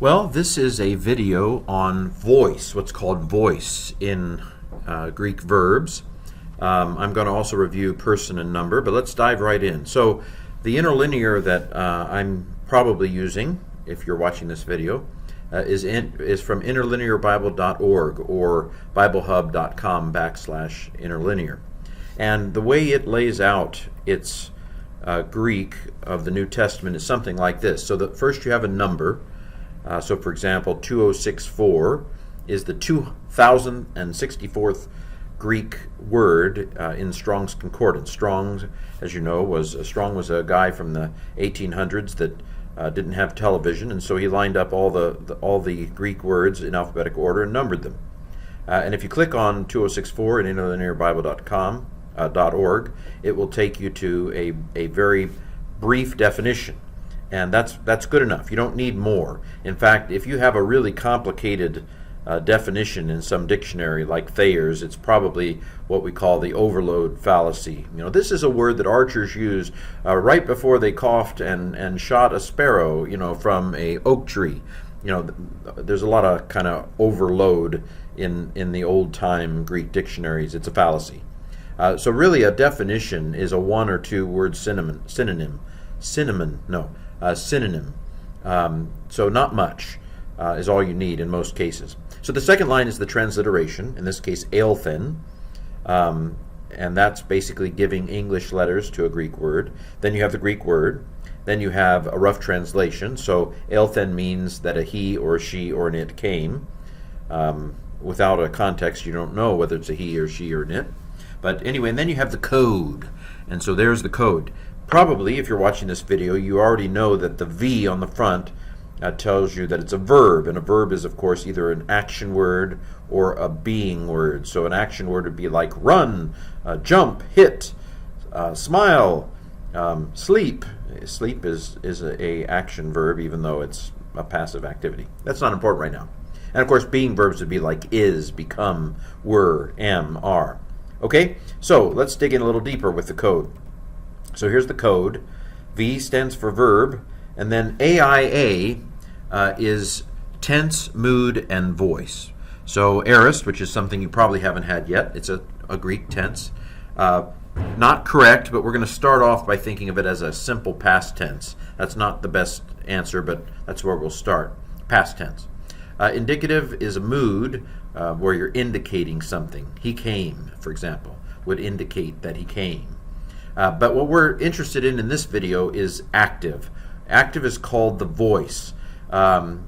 Well, this is a video on voice, what's called voice in Greek verbs. I'm going to also review person and number, but let's dive right in. So the interlinear that I'm probably using, if you're watching this video, is from interlinearbible.org or biblehub.com/interlinear. And the way it lays out its Greek of the New Testament is something like this. So that first you have a number. So for example, 2064 is the 2064th Greek word in Strong's Concordance. Strong's, as you know, Strong was a guy from the 1800s that didn't have television, and so he lined up all the Greek words in alphabetical order and numbered them. And if you click on 2064 in interlinearbible.com.org, it will take you to a very brief definition. And that's good enough. You don't need more. In fact, if you have a really complicated definition in some dictionary like Thayer's, it's probably what we call the overload fallacy. You know, this is a word that archers used right before they coughed and shot a sparrow, from a oak tree. There's a lot of kind of overload in the old-time Greek dictionaries. It's a fallacy. So really a definition is a one or two word synonym. So not much is all you need in most cases. So the second line is the transliteration, in this case eilthen, and that's basically giving English letters to a Greek word. Then you have the Greek word. Then you have a rough translation. So eilthen means that a he or a she or an it came. Without a context, you don't know whether it's a he or she or an it. But anyway, and then you have the code. And so there's the code. Probably, if you're watching this video, you already know that the V on the front tells you that it's a verb, and a verb is, of course, either an action word or a being word. So an action word would be like run, jump, hit, smile, sleep. Sleep is a action verb, even though it's a passive activity. That's not important right now. And of course, being verbs would be like is, become, were, am, are. Okay, so let's dig in a little deeper with the code. So here's the code. V stands for verb, and then AIA is tense, mood, and voice. So aorist, which is something you probably haven't had yet, it's a Greek tense. Not correct, but we're going to start off by thinking of it as a simple past tense. That's not the best answer, but that's where we'll start. Past tense. Indicative is a mood where you're indicating something. He came, for example, would indicate that he came. But what we're interested in this video is active. Active is called the voice.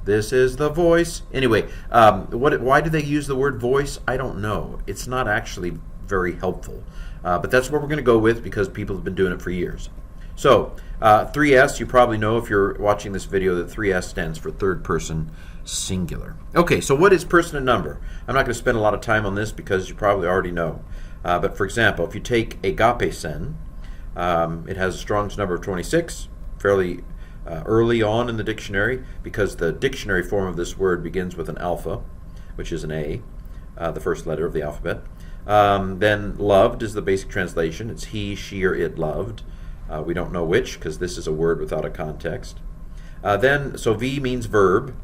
This is the voice. Anyway, why do they use the word voice? I don't know. It's not actually very helpful. But that's what we're going to go with because people have been doing it for years. So 3S, you probably know if you're watching this video that 3S stands for third person singular. Okay, so what is person and number? I'm not going to spend a lot of time on this because you probably already know. But for example, if you take agapesen, it has a Strong's number of 26, fairly early on in the dictionary, because the dictionary form of this word begins with an alpha, which is an A, the first letter of the alphabet. Then loved is the basic translation. It's he, she, or it loved. We don't know which, because this is a word without a context. So V means verb.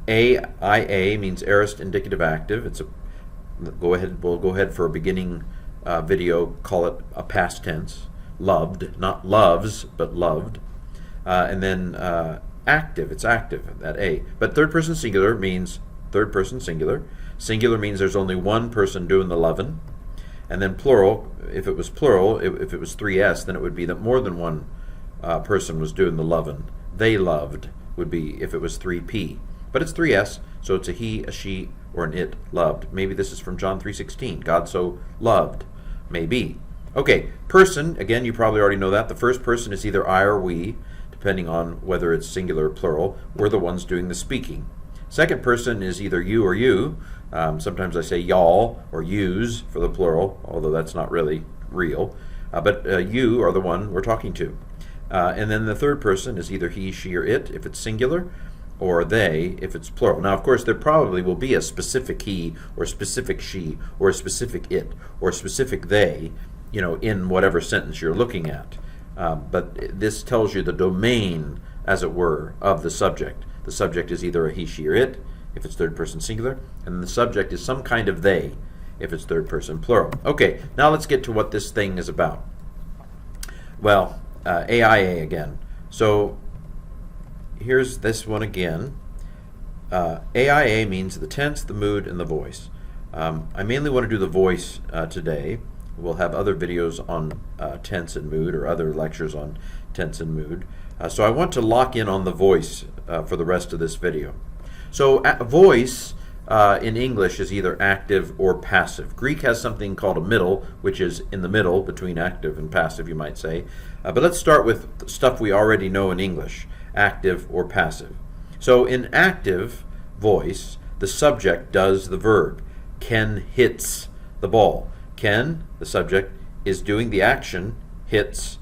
AIA means aorist indicative active. We'll go ahead for a beginning video, call it a past tense. Loved, not loves, but loved. And then active, it's active, that A. But third person singular means third person singular. Singular means there's only one person doing the lovin'. And then plural, if it was plural, if it was 3S, then it would be that more than one person was doing the lovin'. They loved would be if it was 3P. But it's 3S, so it's a he, a she, or an it loved. Maybe this is from John 3:16. God so loved. Maybe. Okay, person, again, you probably already know that. The first person is either I or we, depending on whether it's singular or plural. We're the ones doing the speaking. Second person is either you or you. Sometimes I say y'all or yous for the plural, although that's not really real. But you are the one we're talking to. And then the third person is either he, she, or it, if it's singular, or they, if it's plural. Now, of course, there probably will be a specific he, or specific she, or a specific it, or a specific they, in whatever sentence you're looking at. But this tells you the domain, as it were, of the subject. the subject is either a he, she, or it, if it's third person singular, and the subject is some kind of they, if it's third person plural. Okay, now let's get to what this thing is about. Well, AIA again. So here's this one again. AIA means the tense, the mood, and the voice. I mainly want to do the voice today. We'll have other videos on tense and mood, or other lectures on tense and mood. So I want to lock in on the voice for the rest of this video. So voice in English is either active or passive. Greek has something called a middle, which is in the middle between active and passive, you might say. But let's start with stuff we already know in English, active or passive. So in active voice, the subject does the verb. Ken hits the ball. Ken, the subject, is doing the action, hits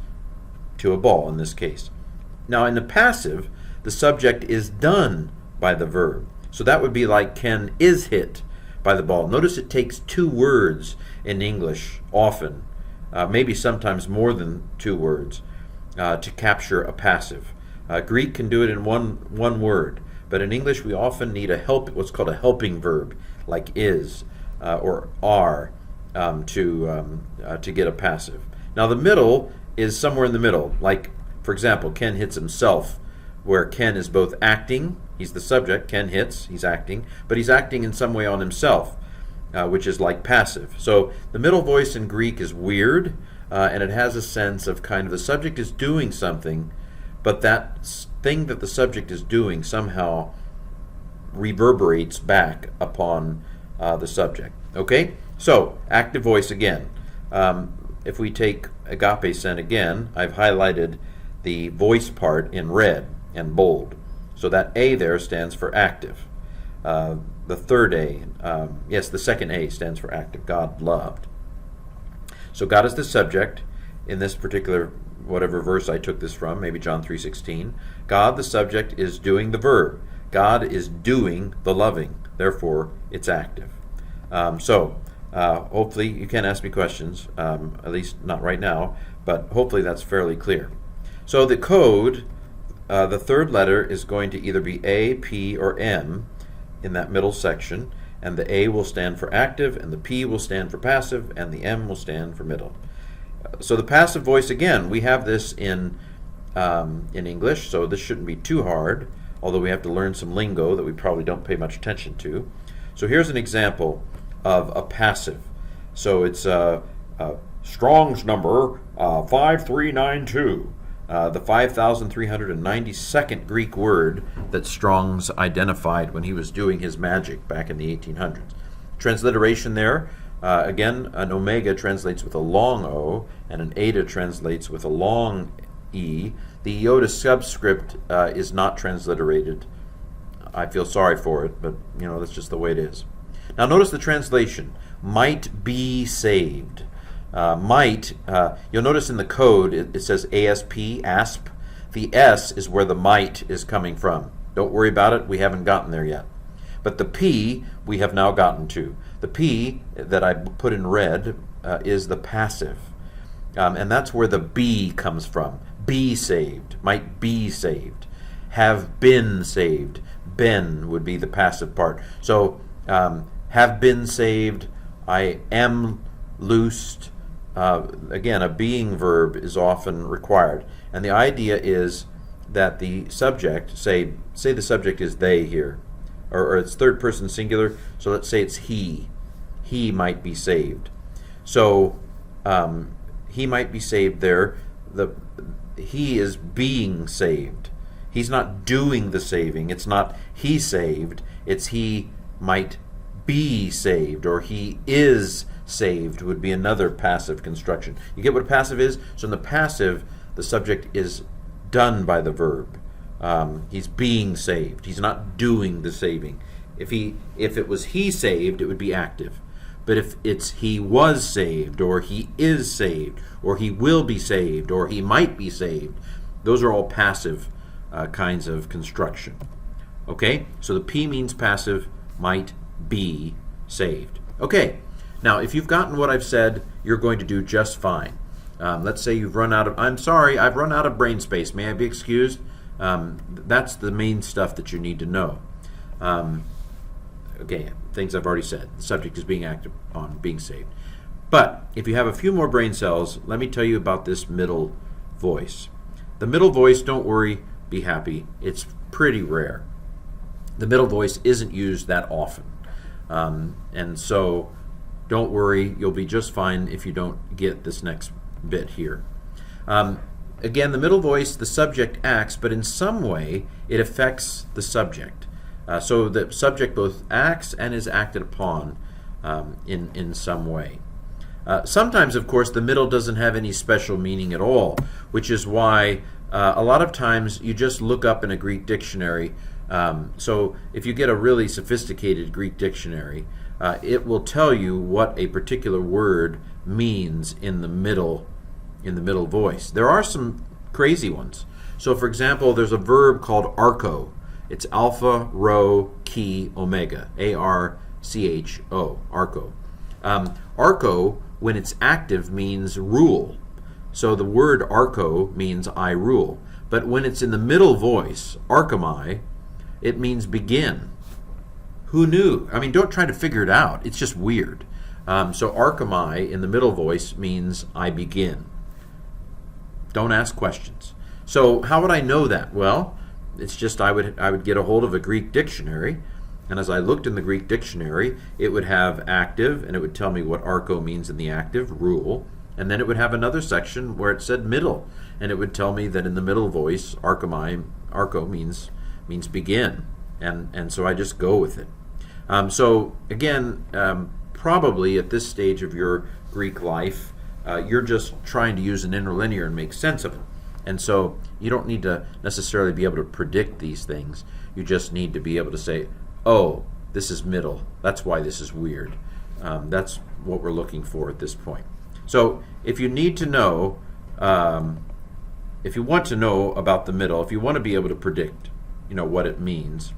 to a ball in this case. Now in the passive, the subject is done by the verb. So that would be like Ken is hit by the ball. Notice it takes two words in English often, maybe sometimes more than two words, to capture a passive. Greek can do it in one word, but in English we often need what's called a helping verb, like is or are, to get a passive. Now the middle is somewhere in the middle, like for example, Ken hits himself, where Ken is both acting, he's the subject, Ken hits, he's acting, but he's acting in some way on himself, which is like passive. So the middle voice in Greek is weird, and it has a sense of kind of the subject is doing something, but that thing that the subject is doing somehow reverberates back upon the subject. Okay? So, active voice again. If we take agape sen again, I've highlighted the voice part in red and bold. So that A there stands for active. The third A, the second A stands for active. God loved. So God is the subject in this particular, whatever verse I took this from, maybe John 3:16. God, the subject, is doing the verb. God is doing the loving. Therefore, it's active. Hopefully you can ask me questions, at least not right now, but hopefully that's fairly clear. So the code, the third letter is going to either be A, P, or M in that middle section, and the A will stand for active, and the P will stand for passive, and the M will stand for middle. So the passive voice, again, we have this in English, so this shouldn't be too hard, although we have to learn some lingo that we probably don't pay much attention to. So here's an example of a passive. So it's Strong's number 5392. The 5,392nd Greek word that Strong's identified when he was doing his magic back in the 1800s. Transliteration there, again, an omega translates with a long O, and an eta translates with a long E. The iota subscript is not transliterated. I feel sorry for it, but that's just the way it is. Now notice the translation, might be saved. You'll notice in the code it says ASP, ASP. The S is where the might is coming from. Don't worry about it, we haven't gotten there yet. But the P we have now gotten to. The P that I put in red is the passive. And that's where the be comes from. Be saved, might be saved. Have been saved. Been would be the passive part. So have been saved, I am loosed. Again, a being verb is often required. And the idea is that the subject, say the subject is they here, or it's third person singular, so let's say it's he. He might be saved. So he might be saved there. He is being saved. He's not doing the saving. It's not he saved. It's he might be saved, or he is saved would be another passive construction. You get what a passive is? So in the passive, the subject is done by the verb. He's being saved. He's not doing the saving. If it was he saved, it would be active. But if it's he was saved, or he is saved, or he will be saved, or he might be saved, those are all passive kinds of construction. Okay? So the P means passive, might be saved. Okay. Now, if you've gotten what I've said, you're going to do just fine. Let's say you've run out of, I'm sorry, I've run out of brain space. May I be excused? That's the main stuff that you need to know. Okay, things I've already said. The subject is being acted upon, being saved. But if you have a few more brain cells, let me tell you about this middle voice. The middle voice, don't worry, be happy. It's pretty rare. The middle voice isn't used that often. And so don't worry, you'll be just fine if you don't get this next bit here. Again, the middle voice, the subject acts, but in some way it affects the subject. So the subject both acts and is acted upon in some way. Sometimes, of course, the middle doesn't have any special meaning at all, which is why a lot of times you just look up in a Greek dictionary. So if you get a really sophisticated Greek dictionary, it will tell you what a particular word means in the middle voice. There are some crazy ones. So for example, there's a verb called archo. It's alpha, rho, chi, omega. A-R-C-H-O, archo. Archo, when it's active, means rule. So the word archo means I rule. But when it's in the middle voice, archomai, it means begin. Who knew? I mean, don't try to figure it out. It's just weird. So archomai in the middle voice means I begin. Don't ask questions. So how would I know that? Well, it's just I would get a hold of a Greek dictionary, and as I looked in the Greek dictionary, it would have active, and it would tell me what archo means in the active, rule, and then it would have another section where it said middle, and it would tell me that in the middle voice, archo means begin, and so I just go with it. So again, probably at this stage of your Greek life, you're just trying to use an interlinear and make sense of it. And so you don't need to necessarily be able to predict these things. You just need to be able to say, oh, this is middle. That's why this is weird. That's what we're looking for at this point. So if you need to know, if you want to know about the middle, if you want to be able to predict, what it means,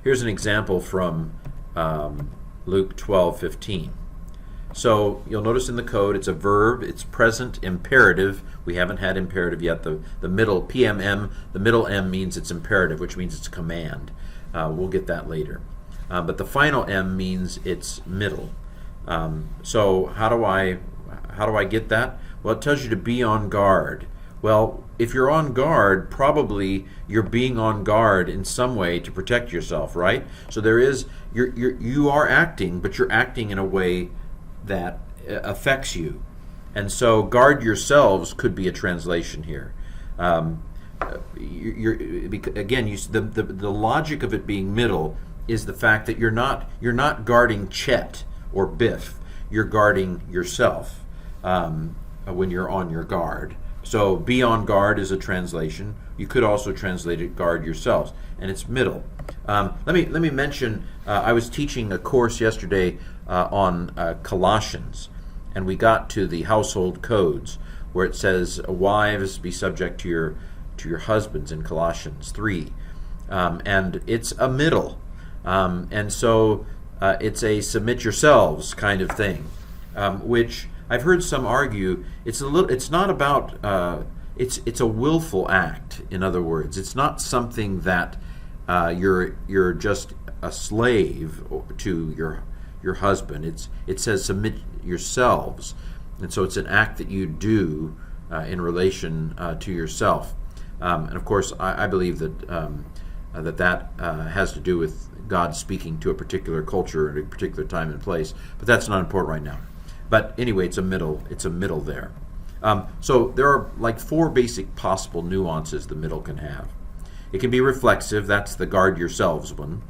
here's an example from Luke 12:15. So you'll notice in the code it's a verb, it's present imperative. We haven't had imperative yet. The middle PMM, the middle M means it's imperative, which means it's a command. We'll get that later. But the final M means it's middle. So how do I get that? Well, it tells you to be on guard. Well, if you're on guard, probably you're being on guard in some way to protect yourself, right? So you are acting, but you're acting in a way that affects you. And so guard yourselves could be a translation here. The logic of it being middle is the fact that you're not guarding Chet or Biff. You're guarding yourself when you're on your guard. So be on guard is a translation. You could also translate it guard yourselves, and it's middle. Let me mention. I was teaching a course yesterday on Colossians, and we got to the household codes where it says, "Wives, be subject to your husbands" in Colossians 3, and it's a middle, and so it's a submit yourselves kind of thing, which I've heard some argue it's not about it's a willful act. In other words, it's not something that you're just a slave to your husband. It says submit yourselves, and so it's an act that you do in relation to yourself. And of course, I believe that that has to do with God speaking to a particular culture at a particular time and place. But that's not important right now. But anyway, it's a middle. It's a middle there. So there are like 4 basic possible nuances the middle can have. It can be reflexive. That's the guard yourselves one.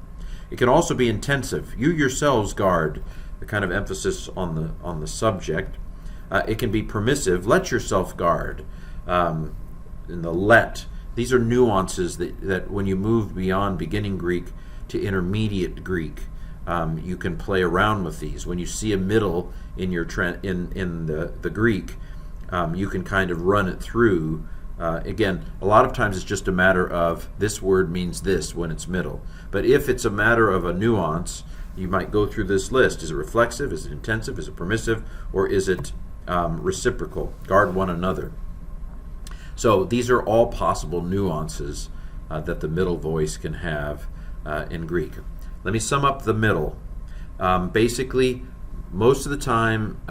It can also be intensive. You yourselves guard, the kind of emphasis on the subject. It can be permissive. Let yourself guard. In the let, these are nuances that when you move beyond beginning Greek to intermediate Greek, you can play around with these. When you see a middle in your in the Greek, you can kind of run it through. Again, a lot of times it's just a matter of this word means this when it's middle. But if it's a matter of a nuance, you might go through this list. Is it reflexive? Is it intensive? Is it permissive? Or is it reciprocal? Guard one another. So these are all possible nuances that the middle voice can have in Greek. Let me sum up the middle. Basically, most of the time,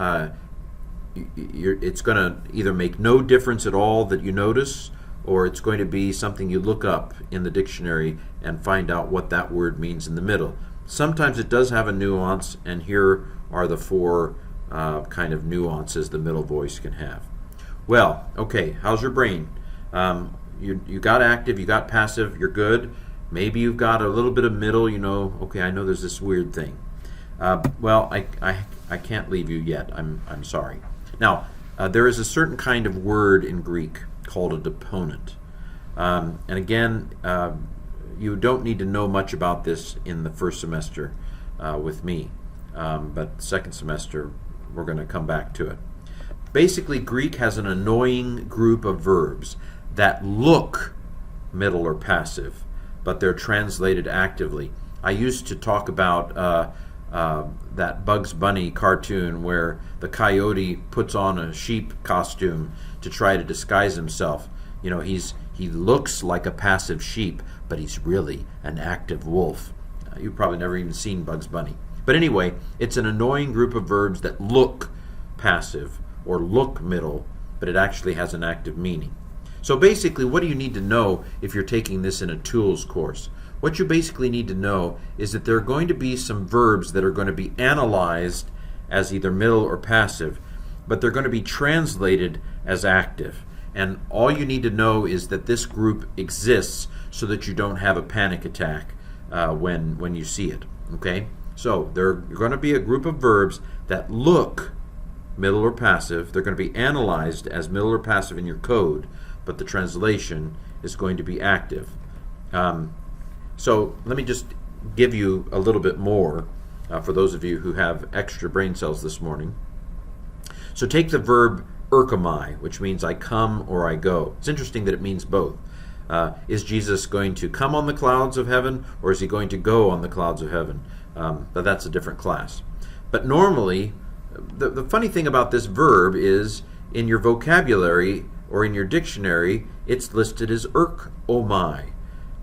it's going to either make no difference at all that you notice, or it's going to be something you look up in the dictionary and find out what that word means in the middle. Sometimes it does have a nuance, and here are the four kind of nuances the middle voice can have. Well, okay, how's your brain? You got active, you got passive, you're good. Maybe you've got a little bit of middle, okay, I know there's this weird thing. Well, I can't leave you yet. I'm sorry. Now, there is a certain kind of word in Greek called a deponent. And again, you don't need to know much about this in the first semester with me. But second semester, we're going to come back to it. Basically, Greek has an annoying group of verbs that look middle or passive, but they're translated actively. I used to talk about that Bugs Bunny cartoon where the coyote puts on a sheep costume to try to disguise himself. He looks like a passive sheep, but he's really an active wolf. You've probably never even seen Bugs Bunny. But anyway, it's an annoying group of verbs that look passive or look middle, but it actually has an active meaning. So basically, what do you need to know if you're taking this in a tools course? What you basically need to know is that there are going to be some verbs that are going to be analyzed as either middle or passive, but they're going to be translated as active. And all you need to know is that this group exists so that you don't have a panic attack when you see it. Okay? So there are going to be a group of verbs that look middle or passive. They're going to be analyzed as middle or passive in your code, but the translation is going to be active. So let me just give you a little bit more for those of you who have extra brain cells this morning. So take the verb erchomai, which means I come or I go. It's interesting that it means both. Is Jesus going to come on the clouds of heaven, or is he going to go on the clouds of heaven? But that's a different class. But normally, the funny thing about this verb is in your vocabulary or in your dictionary, it's listed as erchomai.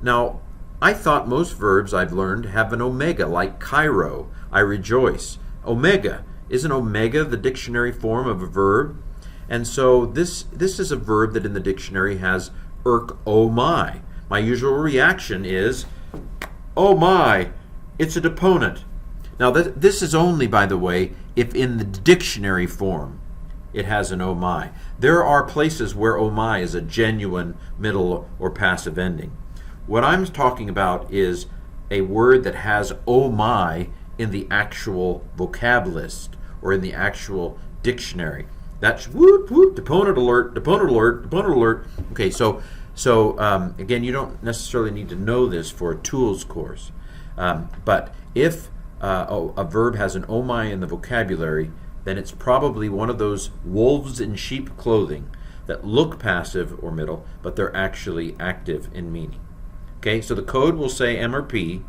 Now, I thought most verbs I've learned have an omega, like Cairo, I rejoice. Omega. Isn't omega the dictionary form of a verb? And so this is a verb that in the dictionary has erchomai. My usual reaction is, oh my, it's a deponent. Now this is only, by the way, if in the dictionary form it has an oh my. There are places where oh my is a genuine middle or passive ending. What I'm talking about is a word that has oh my in the actual vocab list or in the actual dictionary. That's whoop, whoop, deponent alert, deponent alert, deponent alert. Okay, so again, you don't necessarily need to know this for a tools course. But if a verb has an oh my in the vocabulary, then it's probably one of those wolves in sheep clothing that look passive or middle, but they're actually active in meaning. Okay, so the code will say M or P,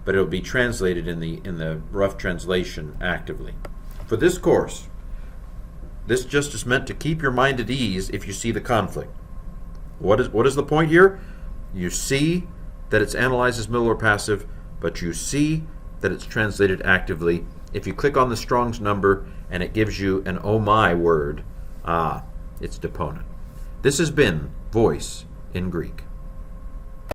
but it'll be translated in the rough translation actively. For this course, this just is meant to keep your mind at ease if you see the conflict. What is the point here? You see that it's analyzed as middle or passive, but you see that it's translated actively. If you click on the Strong's number and it gives you an oh my word, it's deponent. This has been Voice in Greek.